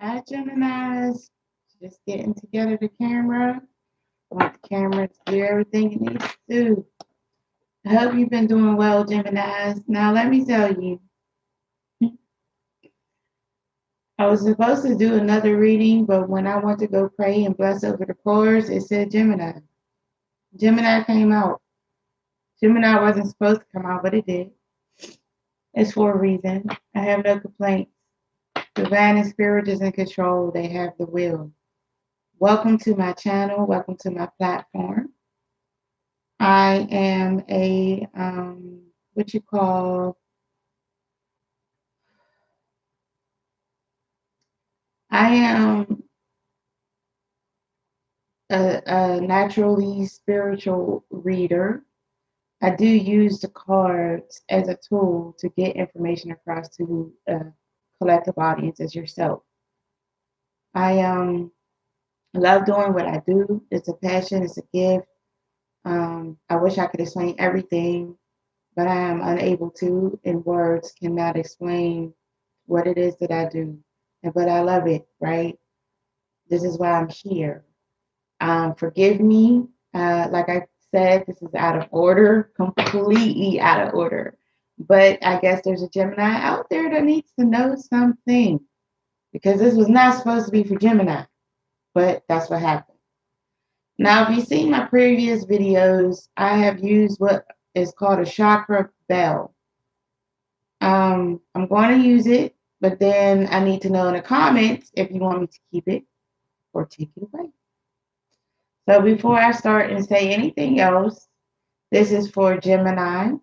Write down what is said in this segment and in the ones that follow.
Hi, Geminis. Just getting together the camera. I want the camera to do everything it needs to do. I hope you've been doing well, Geminis. Now, let me tell you, I was supposed to do another reading, but when I went to go pray and bless over the cards, it said Gemini. Gemini came out. Gemini wasn't supposed to come out, but it did. It's for a reason. I have no complaints. Divine and spirit is in control. They have the will. Welcome to my channel. Welcome to my platform. I am a what you call I am a naturally spiritual reader. I do use the cards as a tool to get information across to a collective audience as yourself. I love doing what I do. It's a passion. It's a gift. I wish I could explain everything, but I am unable to, and words cannot explain what it is that I do. But I love it, right? This is why I'm here. Forgive me. Like I said, this is out of order, completely out of order. But I guess there's a Gemini out there that needs to know something because this was not supposed to be for Gemini, but that's what happened. Now, if you've seen my previous videos, I have used what is called a chakra bell. I'm going to use it, but then I need to know in the comments if you want me to keep it or take it away. So before I start and say anything else, this is for Gemini,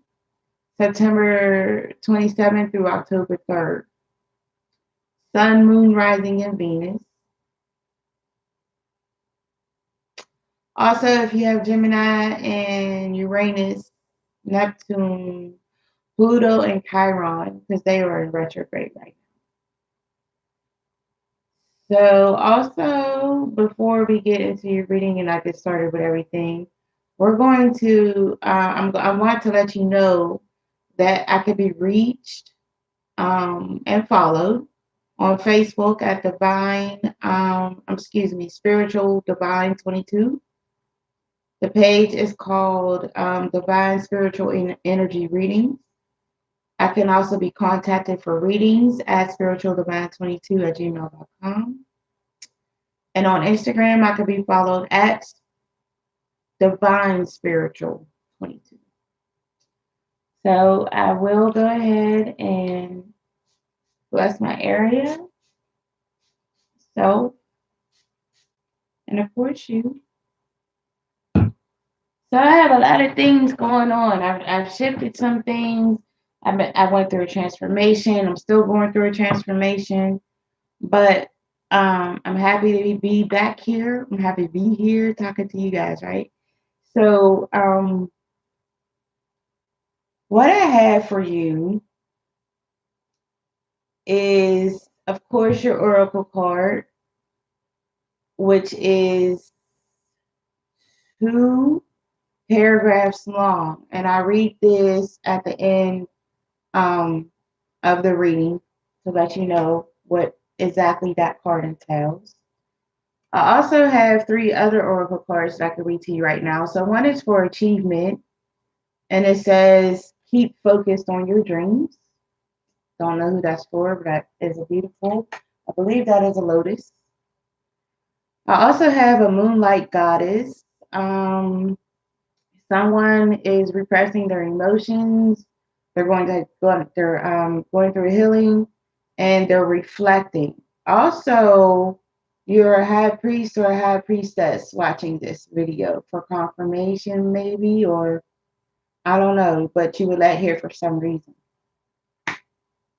September 27th through October 3rd. Sun, Moon, Rising, and Venus. Also, if you have Gemini and Uranus, Neptune, Pluto, and Chiron, because they are in retrograde right now. So also, before we get into your reading and I get started with everything, we're going to, I want to let you know that I could be reached and followed on Facebook at Spiritual Divine 22. The page is called Divine Spiritual Energy Readings. I can also be contacted for readings at spiritualdivine22@gmail.com. And on Instagram, I can be followed at Divine Spiritual 22. So I will go ahead and bless my area. So, and of course you. So I have a lot of things going on. I've shifted some things. I went through a transformation. I'm still going through a transformation, but I'm happy to be back here. I'm happy to be here talking to you guys, right? So what I have for you is, of course, your oracle card, which is 2 paragraphs long, and I read this at the end um, of the reading to let you know what exactly that card entails. I also have 3 other oracle cards that I can read to you right now. So one is for achievement, and it says, keep focused on your dreams. Don't know who that's for, but that is a beautiful. I believe that is a lotus. I also have a moonlight goddess. Um, Someone is repressing their emotions. They're going through healing, and they're reflecting. Also, you're a high priest or a high priestess watching this video for confirmation, maybe, or I don't know, but you would let here for some reason.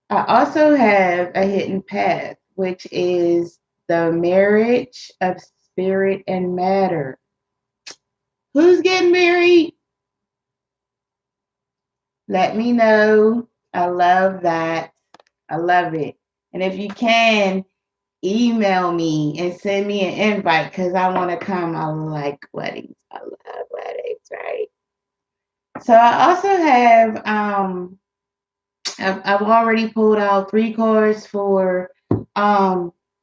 I also have a hidden path, which is the marriage of spirit and matter. Who's getting married? Let me know. I love that. I love it. And if you can, email me and send me an invite because I want to come. I like weddings. I love weddings, right? So I also have I've already pulled out 3 cards for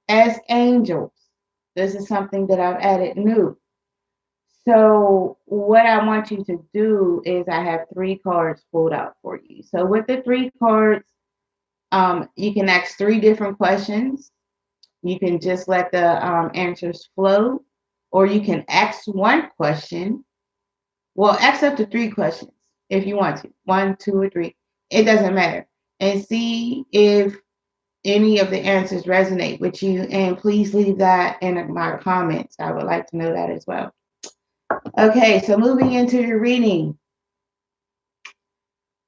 as angels. This is something that I've added new. So what I want you to do is I have 3 cards pulled out for you. So with the 3 cards, you can ask 3 different questions. You can just let the answers flow, or you can ask one question. Well, ask up to 3 questions if you want to. 1, 2, or 3. It doesn't matter. And see if any of the answers resonate with you. And please leave that in my comments. I would like to know that as well. Okay, so moving into your reading.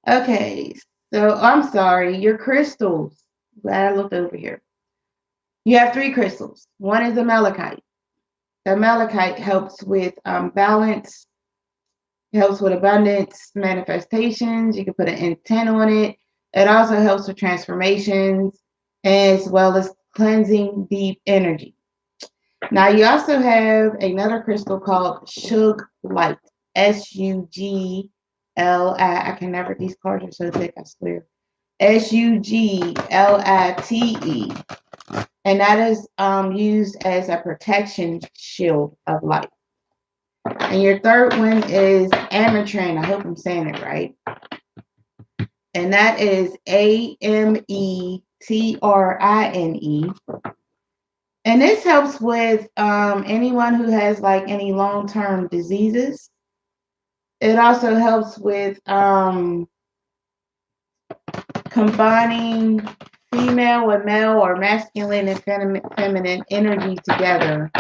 Okay, so I'm sorry, your crystals. Glad I looked over here. You have 3 crystals. One is a malachite. The malachite helps with balance, helps with abundance, manifestations. You can put an intent on it. It also helps with transformations as well as cleansing deep energy. Now, you also have another crystal called Shug Light. Sugli. I can never, these cards are so thick, I swear. Suglite. And that is used as a protection shield of light. And your third one is Ametrin. I hope I'm saying it right. And that is Ametrine. And this helps with anyone who has like any long-term diseases. It also helps with combining female with male or masculine and feminine energy together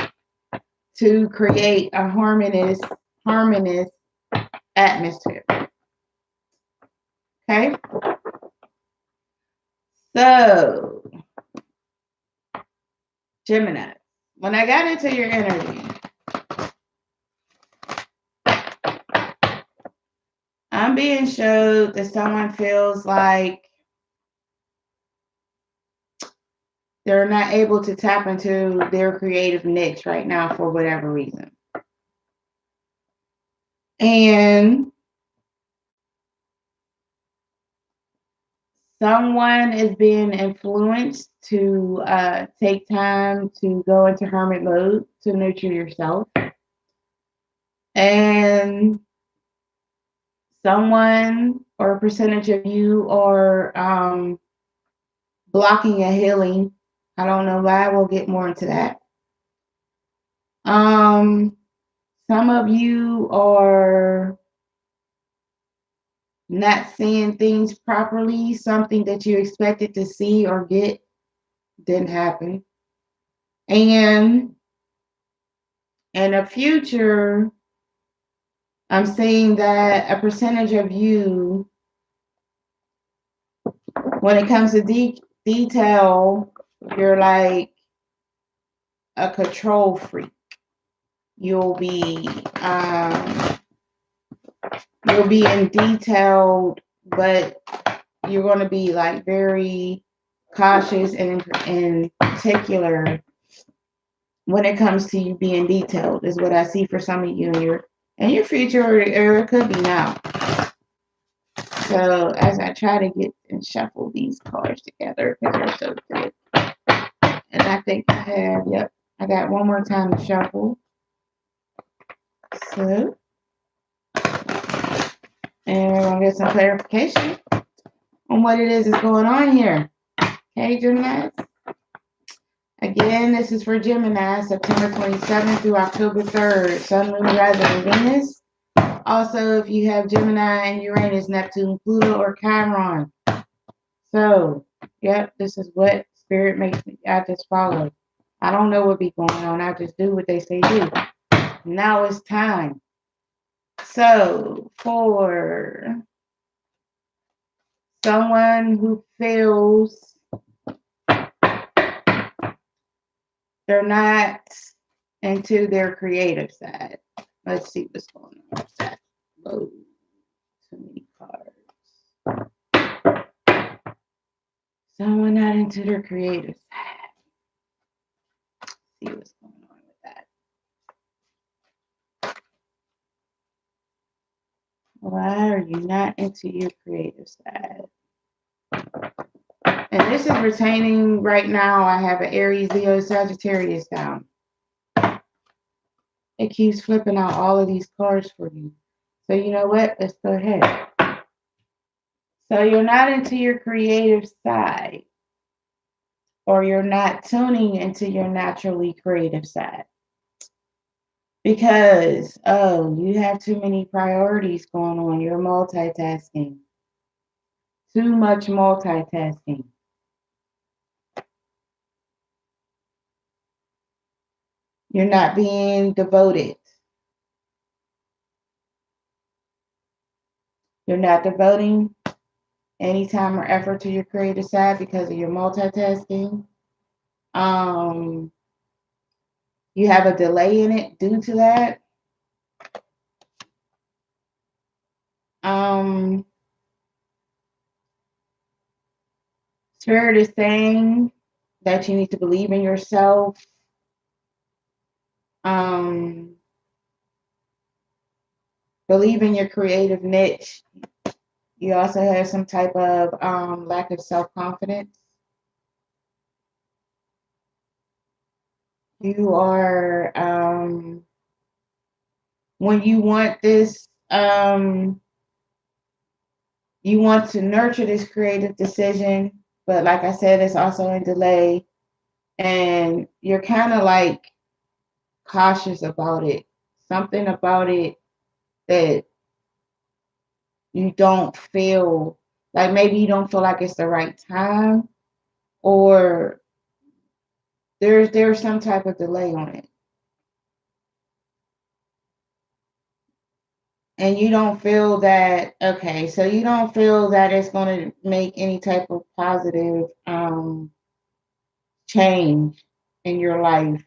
to create a harmonious atmosphere. Okay? So, Gemini, when I got into your energy, I'm being showed that someone feels like they're not able to tap into their creative niche right now for whatever reason. And someone is being influenced to take time to go into hermit mode to nurture yourself. And someone or a percentage of you are blocking a healing. I don't know why. We'll get more into that. Some of you are not seeing things properly. Something that you expected to see or get didn't happen. And in the future, I'm seeing that a percentage of you, when it comes to detail, you're like a control freak. You'll be in detailed, but you're going to be like very cautious and in particular when it comes to you being detailed, is what I see for some of you in your future, or it could be now. So as I try to get and shuffle these cards together because they're so thick, and I think I have, yep, I got one more time to shuffle. So, and we're gonna get some clarification on what it is that's going on here. Okay, Gemini. Again, this is for Gemini, September 27th through October 3rd, Sun, Moon, Rising, and Venus. Also, if you have Gemini and Uranus, Neptune, Pluto, or Chiron. So, yep, this is what Spirit makes me. I just follow. I don't know what be going on. I just do what they say do. Now it's time. So, for someone who feels they're not into their creative side. Let's see what's going on with that. Oh, too many cards. Someone not into their creative side. See what's going on with that. Why are you not into your creative side? And this is retaining right now. I have an Aries, Leo, Sagittarius down. It keeps flipping out all of these cards for you. So you know what? Let's go ahead. So you're not into your creative side, or you're not tuning into your naturally creative side because, oh, you have too many priorities going on. You're multitasking. Too much multitasking. You're not being devoted. You're not devoting any time or effort to your creative side because of your multitasking. Um, you have a delay in it due to that. Um, Spirit is saying that you need to believe in yourself. Um, Believe in your creative niche. You also have some type of lack of self-confidence. You are, when you want this, you want to nurture this creative decision, but like I said, it's also in delay. And you're kind of like cautious about it. Something about it that you don't feel like, maybe you don't feel like it's the right time, or there's some type of delay on it. And you don't feel that, okay, so you don't feel that it's going to make any type of positive change in your life.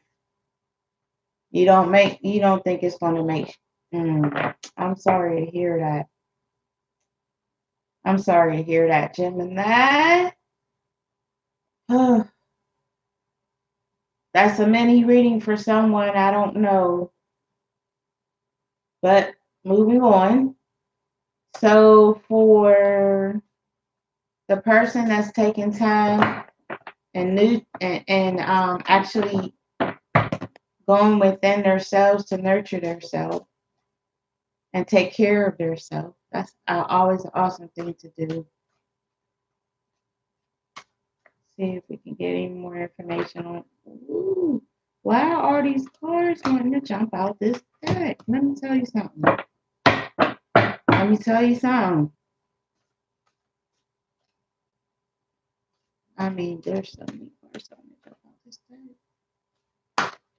You don't think it's going to make, I'm sorry to hear that. I'm sorry to hear that, Gemini. That's a mini reading for someone, I don't know. But moving on. So for the person that's taking time and actually going within themselves to nurture themselves and take care of themselves, that's always an awesome thing to do. See if we can get any more information on. Ooh, why are these cards wanting to jump out this deck? Let me tell you something. Let me tell you something. I mean, there's so many cards wanting to jump out this deck.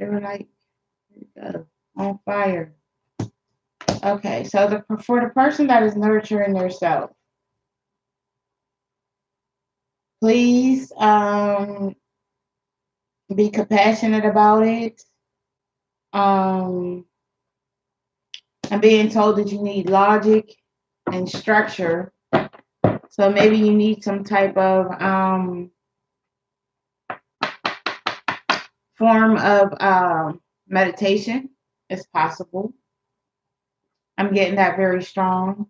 They were like, here we go, on fire. Okay, so for the person that is nurturing themselves, please be compassionate about it. I'm being told that you need logic and structure. So maybe you need some type of form of meditation. It's possible. I'm getting that very strong.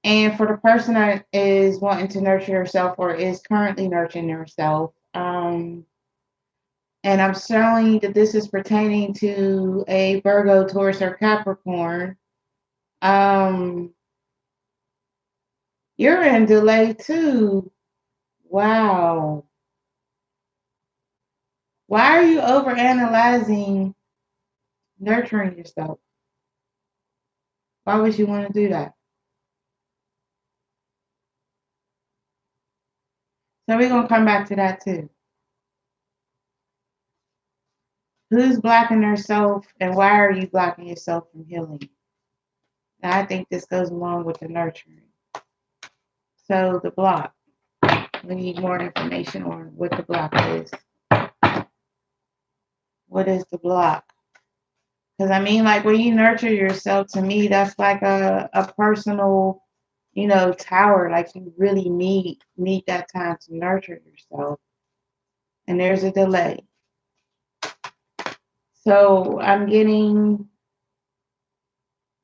And for the person that is wanting to nurture yourself or is currently nurturing yourself, and I'm showing that this is pertaining to a Virgo, Taurus, or Capricorn. You're in delay too. Wow. Why are you overanalyzing nurturing yourself? Why would you want to do that? So we're gonna come back to that too. Who's blocking themselves, and why are you blocking yourself from healing? Now, I think this goes along with the nurturing. So the block. We need more information on what the block is. What is the block? Because I mean, like when you nurture yourself, to me, that's like a personal, tower. Like you really need that time to nurture yourself. And there's a delay. So I'm getting,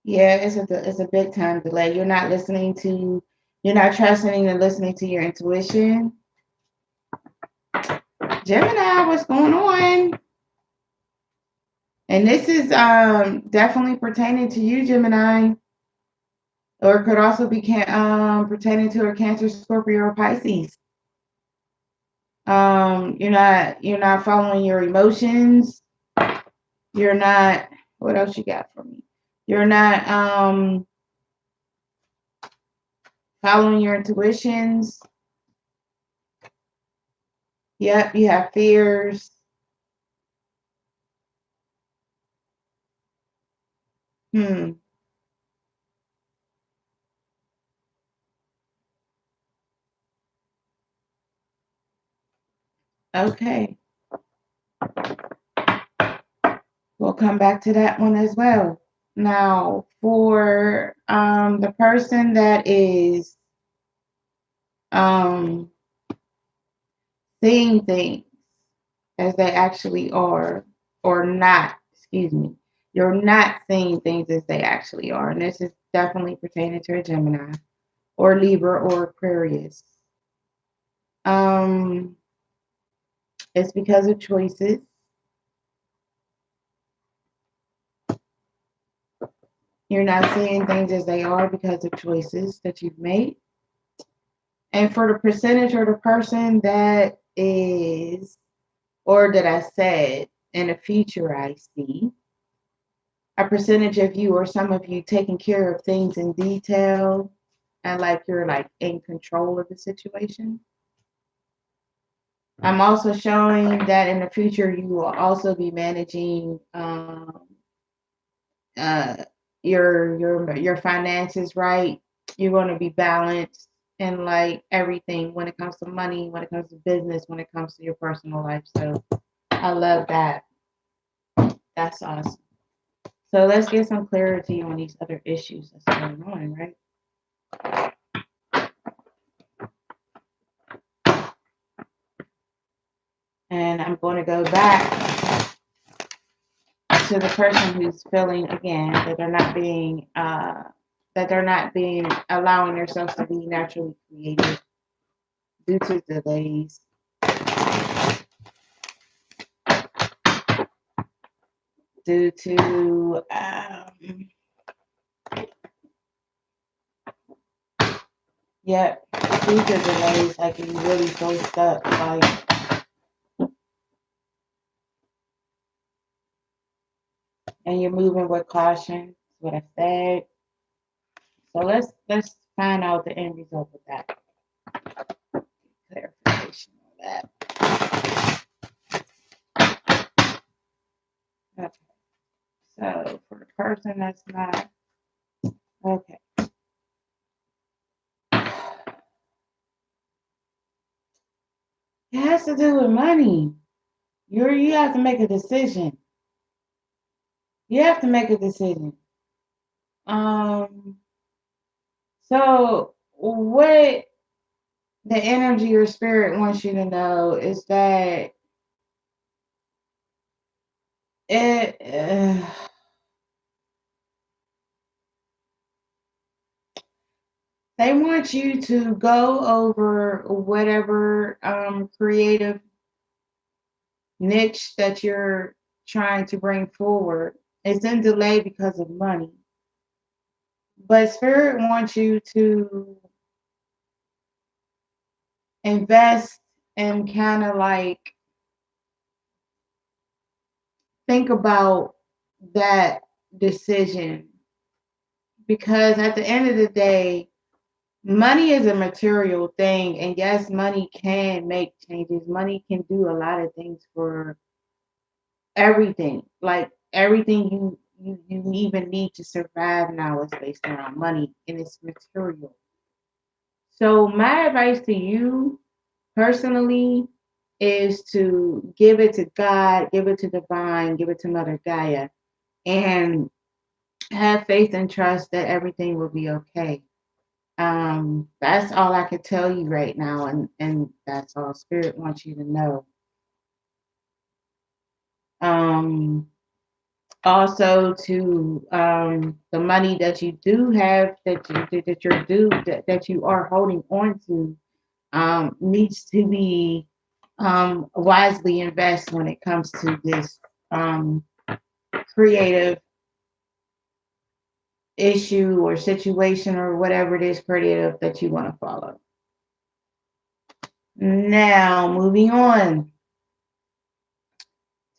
yeah, it's a big time delay. You're not trusting and listening to your intuition. Gemini, what's going on? And this is definitely pertaining to you, Gemini, or it could also be pertaining to a Cancer, Scorpio, or Pisces. You're not following your emotions. You're not. What else you got for me? You're not following your intuitions. Yep, you have fears. Hmm. Okay. We'll come back to that one as well. Now, for the person that is um, seeing things as they actually are, or not, excuse me, you're not seeing things as they actually are. And this is definitely pertaining to a Gemini or Libra or Aquarius. Um, it's because of choices. You're not seeing things as they are because of choices that you've made. And for the percentage or the person that is, or that I said in the future, I see a percentage of you or some of you taking care of things in detail and like you're like in control of the situation. I'm also showing that in the future you will also be managing uh, your finances right. You're going to be balanced in like everything when it comes to money, when it comes to business, when it comes to your personal life. So I love that. That's awesome. So let's get some clarity on these other issues that's going on, right? And I'm going to go back to the person who's feeling again that they're not being allowing themselves to be naturally creative due to delays, due to yep, due to delays, like you really so stuck, like and you're moving with caution. Is what I said. So let's find out the end result of that. Clarification on that. Okay. So for the person that's not okay, it has to do with money. You have to make a decision. You have to make a decision. Um. So what the energy or spirit wants you to know is that it. They want you to go over whatever creative niche that you're trying to bring forward. It's in delay because of money. But Spirit wants you to invest and kind of like think about that decision. Because at the end of the day, money is a material thing. And yes, money can make changes. Money can do a lot of things for everything. Like everything you even need to survive now is based around money and it's material. So my advice to you personally is to give it to God, give it to divine, give it to Mother Gaia, and have faith and trust that everything will be okay. That's all I can tell you right now, and that's all Spirit wants you to know. Um, Also, to the money that you do have that that you are holding on to needs to be wisely invest when it comes to this um, creative issue or situation or whatever it is creative that you want to follow. Now, moving on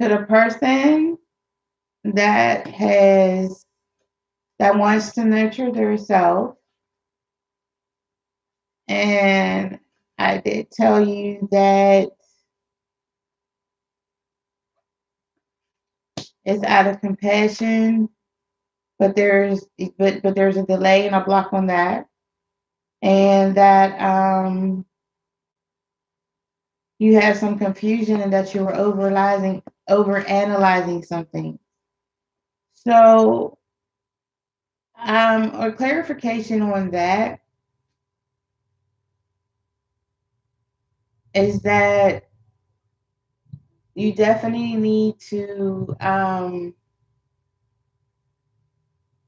to the person that has that wants to nurture their self. And I did tell you that it's out of compassion, but there's a delay and a block on that. And that you have some confusion and that you were overanalyzing something. So or clarification on that is that you definitely need to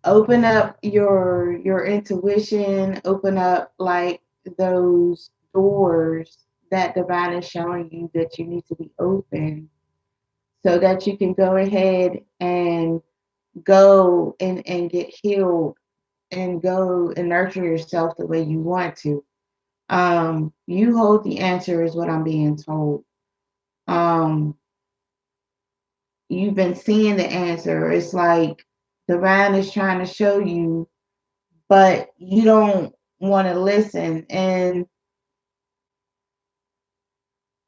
open up your intuition, open up like those doors that divine is showing you that you need to be open so that you can go ahead and go and get healed and go and nurture yourself the way you want to. You hold the answer is what I'm being told. Um, you've been seeing the answer. It's like divine is trying to show you, but you don't want to listen. And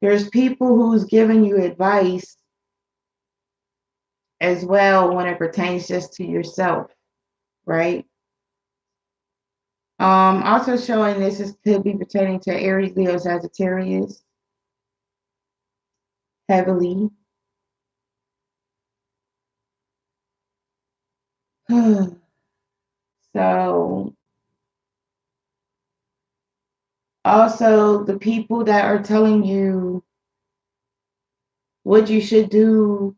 there's people who's giving you advice as well when it pertains just to yourself, right? Also showing this is could be pertaining to Aries, Leo, Sagittarius heavily. So also the people that are telling you what you should do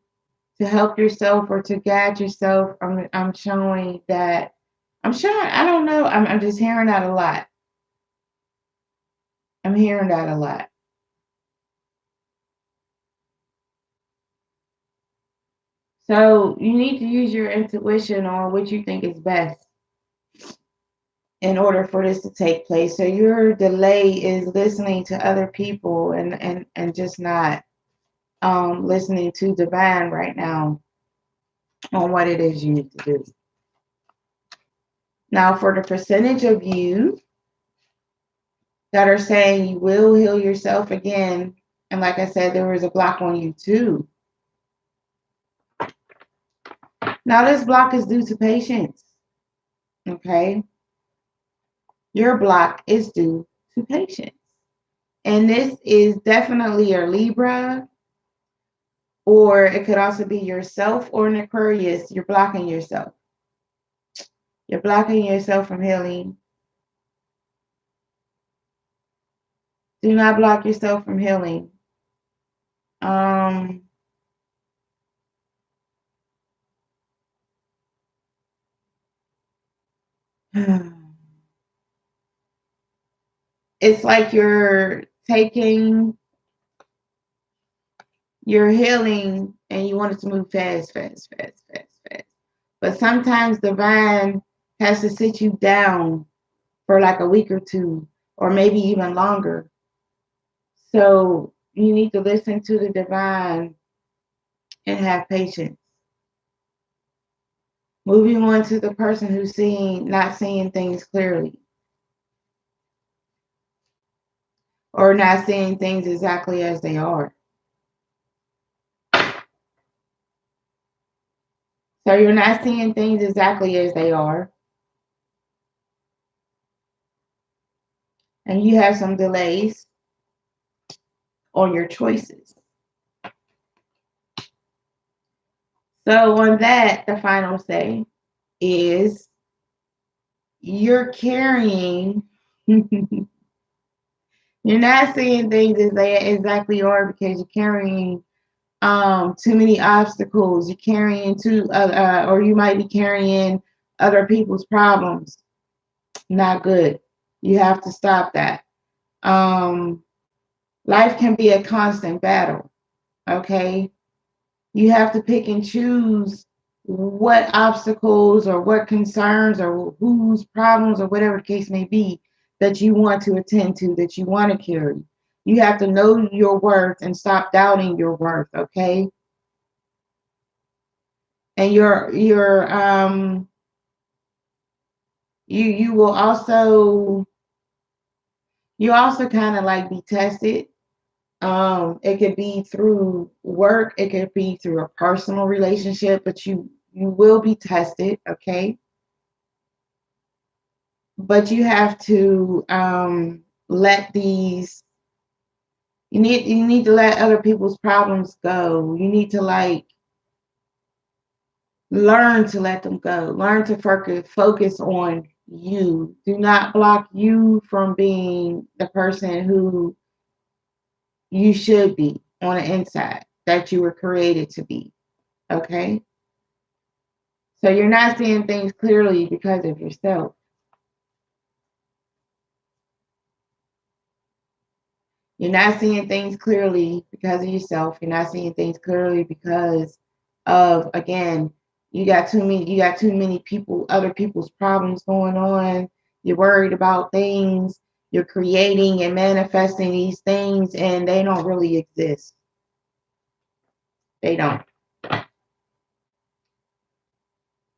to help yourself or to guide yourself, I'm showing that I don't know, I'm just hearing that a lot. I'm hearing that a lot. So you need to use your intuition on what you think is best in order for this to take place. So your delay is listening to other people and just not listening to divine right now on what it is you need to do. Now, for the percentage of you that are saying you will heal yourself again, and like I said, there was a block on you too. Now, this block is due to patience. Okay, your block is due to patience. And this is definitely your Libra, or it could also be yourself or an Aquarius. You're blocking yourself. You're blocking yourself from healing. Do not block yourself from healing. Um, it's like you're taking your healing and you want it to move fast, fast, fast, fast, fast. But sometimes divine has to sit you down for like a week or two, or maybe even longer. So you need to listen to the divine and have patience. Moving on to the person who's not seeing things clearly, or not seeing things exactly as they are. So you're not seeing things exactly as they are, and you have some delays on your choices. So on that, the final say is you're carrying. You're not seeing things as they exactly are because you're carrying too many obstacles. You're carrying or you might be carrying other people's problems. Not good. You have to stop that. Um, Life can be a constant battle, okay? You have to pick and choose what obstacles or what concerns or whose problems or whatever the case may be that you want to attend to, that you want to carry. You have to know your worth and stop doubting your worth, okay? And you will also you also kind of like be tested. It could be through work, it could be through a personal relationship, but you will be tested, okay? But you have to let these you need to let other people's problems go. You need to like learn to let them go. Learn to focus on you. Do not block you from being the person who you should be on the inside that you were created to be. Okay? So you're not seeing things clearly because of yourself. You're not seeing things clearly because of yourself. You're not seeing things clearly because of, again, you got too many people, other people's problems going on. You're worried about things. You're creating and manifesting these things and they don't really exist. They don't.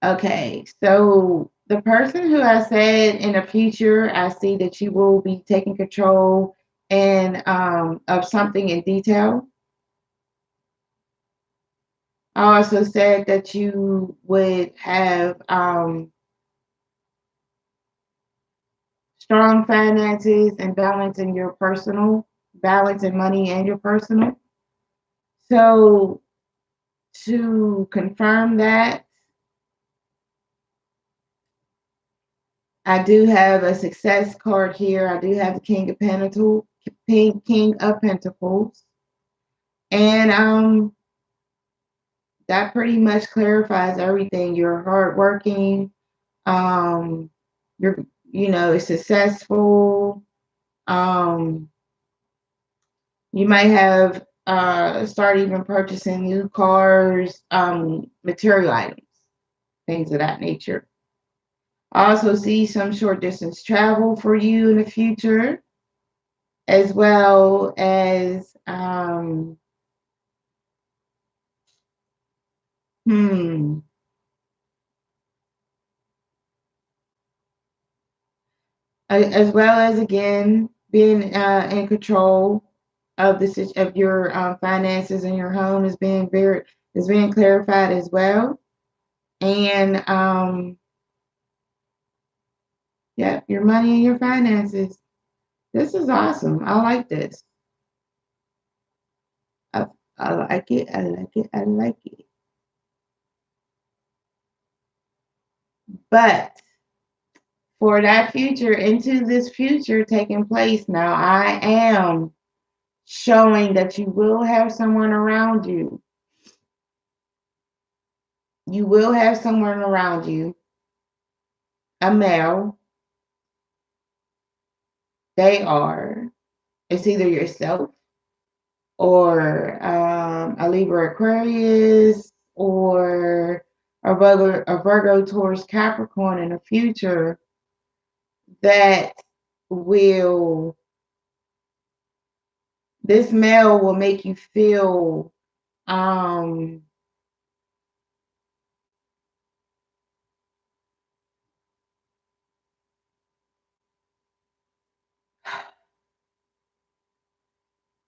Okay, so the person who I said in the future, I see that you will be taking control and of something in detail. I also said that you would have strong finances and balance in money and your personal. So to confirm that, I do have a success card here. I do have the King of Pentacles, and that pretty much clarifies everything. You're hardworking. Um, you're successful. Um, you might have start even purchasing new cars, material items, things of that nature. I also see some short distance travel for you in the future, as well as hmm, as well as again being in control of of your finances and your home is being clarified as well. And yeah, your money and your finances. This is awesome. I like this. I, I like it. I like it. I like it. But for that future, into this future taking place now, I am showing that you will have someone around you. You will have someone around you, a male. They are. It's either yourself or a Libra Aquarius or a Virgo Taurus Capricorn in the future that will, this male will make you feel, um,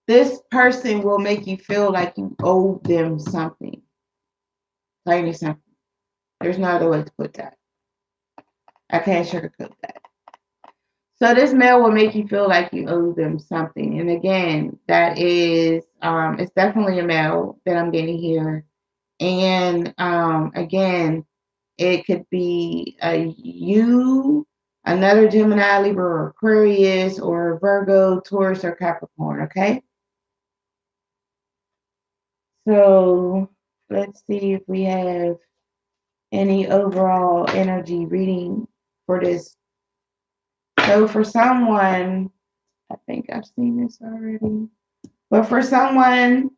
this person will make you feel like you owe them something, plain and simple. There's no other way to put that. I can't sugarcoat that. So this male will make you feel like you owe them something. And again, that is it's definitely a male that I'm getting here. And again, it could be another Gemini, Libra, or Aquarius, or Virgo, Taurus, or Capricorn, okay? So let's see if we have any overall energy reading for this. So for someone, I think I've seen this already. But for someone,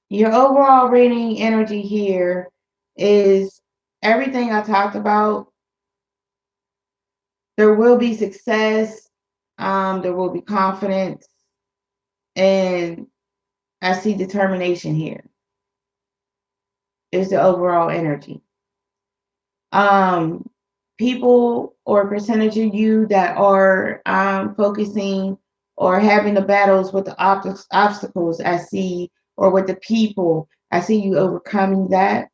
your overall reading energy here is everything I talked about. There will be success, there will be confidence, and I see determination here is the overall energy. Um, People or percentage of you that are focusing or having the battles with the obstacles I see, or with the people, I see you overcoming that.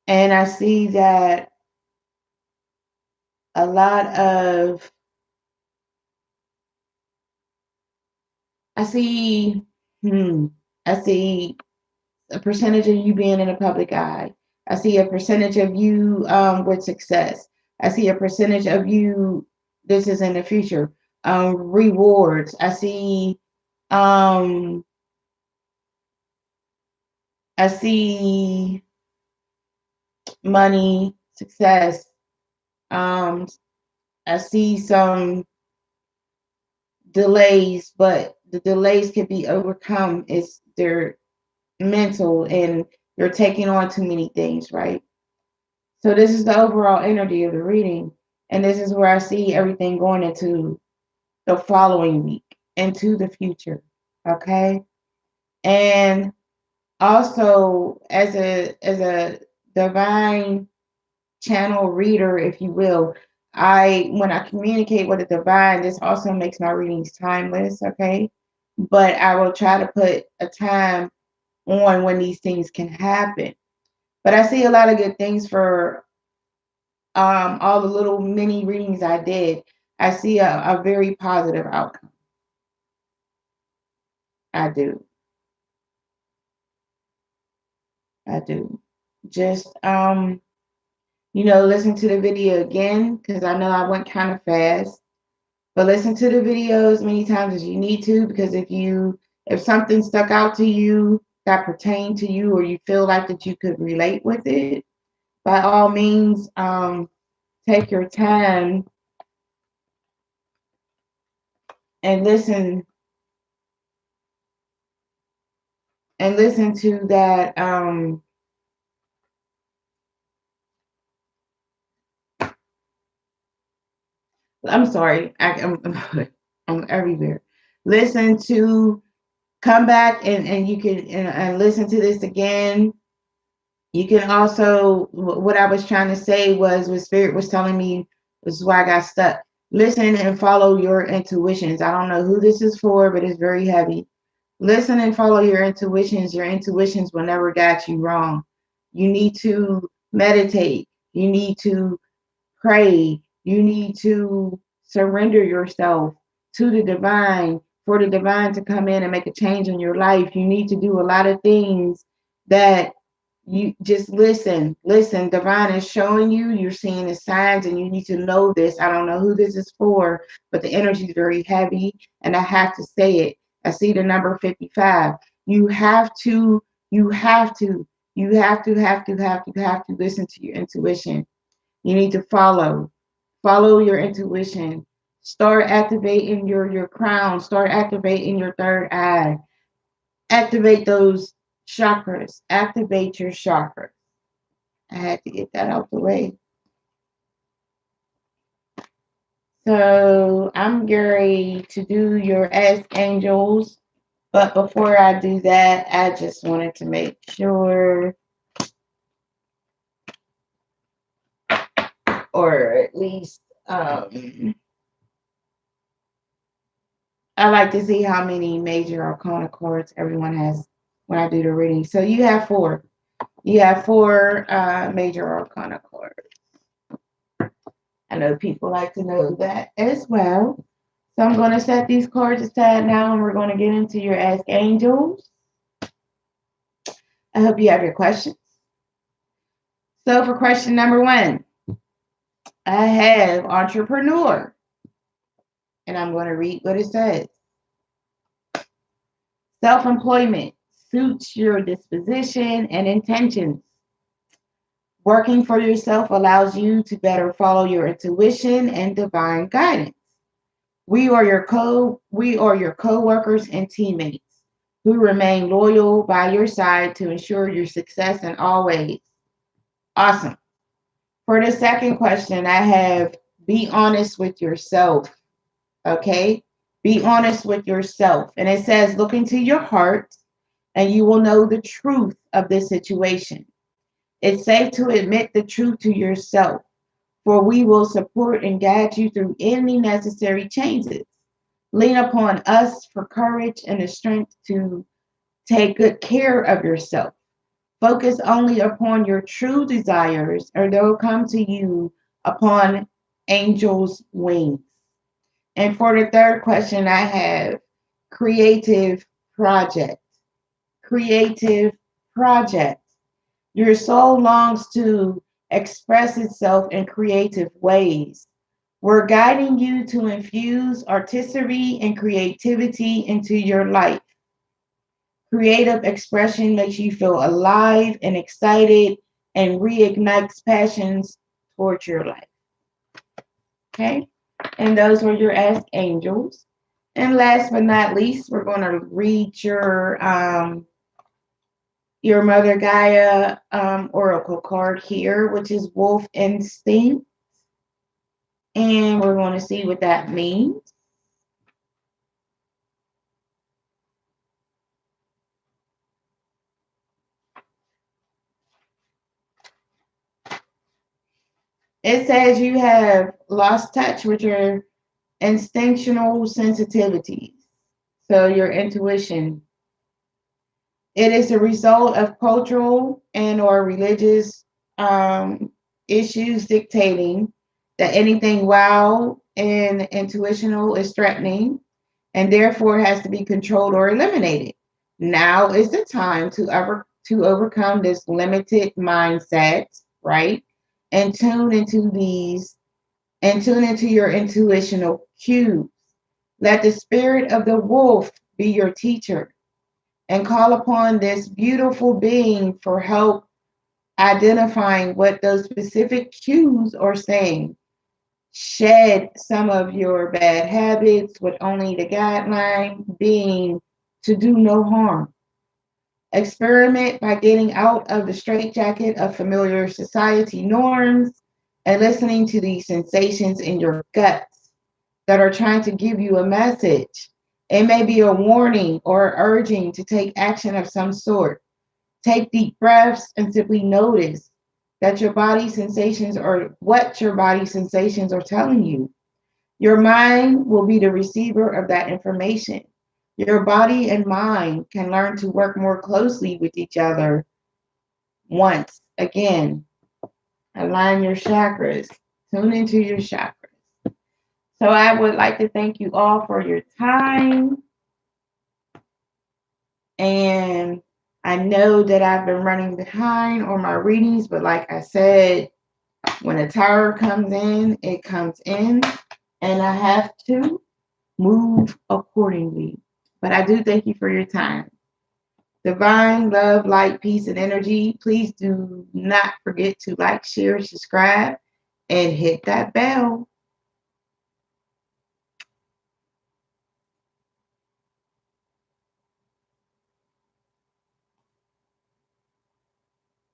And I see that a lot of, I see, I see a percentage of you being in the public eye. I see a percentage of you with success. I see a percentage of you, this is in the future, rewards. Um, I see money, success. Um, I see some delays, but the delays can be overcome. It's they're mental and you're taking on too many things, right? So this is the overall energy of the reading. And this is where I see everything going into the following week, into the future. Okay. And also as a divine channel reader, if you will, when I communicate with the divine, this also makes my readings timeless, okay? But I will try to put a time on when these things can happen. But I see a lot of good things for all the little mini readings I did. I see a very positive outcome. I do. I do. Just listen to the video again because I know I went kind of fast. But listen to the video as many times as you need to, because if something stuck out to you that pertained to you, or you feel like that you could relate with it, by all means, take your time and listen to that. I'm sorry, I'm everywhere. Listen to Come back and you can and listen to this again. You can also, what I was trying to say was what Spirit was telling me, this is why I got stuck. Listen and follow your intuitions. I don't know who this is for, but it's very heavy. Listen and follow your intuitions. Your intuitions will never guide you wrong. You need to meditate. You need to pray. You need to surrender yourself to the divine for the divine to come in and make a change in your life. You need to do a lot of things that you just listen. Divine is showing you, you're seeing the signs, and you need to know this. I don't know who this is for, but the energy is very heavy, and I have to say it. I see the number 55. You have to, you have to, you have to listen to your intuition. You need to follow your intuition. Start activating your crown. Start activating your third eye. Activate those chakras. Activate your chakras. I had to get that out the way. So I'm ready to do your Ask Angels. But before I do that, I just wanted to make sure, or at least I like to see how many major arcana cards everyone has when I do the reading. So you have four. You have four major arcana cards. I know people like to know that as well. So I'm going to set these cards aside now, and we're going to get into your Ask Angels. I hope you have your questions. So for question number 1, I have entrepreneur, and I'm going to read what it says. Self-employment suits your disposition and intentions. Working for yourself allows you to better follow your intuition and divine guidance. We are your co-workers and teammates who remain loyal by your side to ensure your success in all ways. Awesome. For the second question, I have be honest with yourself. Okay? Be honest with yourself. And it says, look into your heart and you will know the truth of this situation. It's safe to admit the truth to yourself, for we will support and guide you through any necessary changes. Lean upon us for courage and the strength to take good care of yourself. Focus only upon your true desires, or they'll come to you upon angels' wings. And for the third question, I have creative project. Creative project. Your soul longs to express itself in creative ways. We're guiding you to infuse artistry and creativity into your life. Creative expression makes you feel alive and excited and reignites passions towards your life. Okay? And those were your Ask Angels. And last but not least, we're going to read your Mother Gaia oracle card here, which is Wolf Instinct. And we're going to see what that means. It says you have lost touch with your instinctual sensitivities. So your intuition. It is a result of cultural and or religious issues dictating that anything wild and intuitional is threatening and therefore has to be controlled or eliminated. Now is the time to overcome this limited mindset, right? And tune into your intuitional cues. Let the spirit of the wolf be your teacher and call upon this beautiful being for help identifying what those specific cues are saying. Shed some of your bad habits with only the guideline being to do no harm. Experiment by getting out of the straitjacket of familiar society norms and listening to these sensations in your guts that are trying to give you a message. It may be a warning or urging to take action of some sort. Take deep breaths and simply notice that your body sensations are what your body sensations are telling you. Your mind will be the receiver of that information. Your body and mind can learn to work more closely with each other once again. Align your chakras, tune into your chakras. So I would like to thank you all for your time. And I know that I've been running behind on my readings, but like I said, when a tower comes in, it comes in, and I have to move accordingly. But I do thank you for your time. Divine love, light, peace, and energy. Please do not forget to like, share, subscribe, and hit that bell.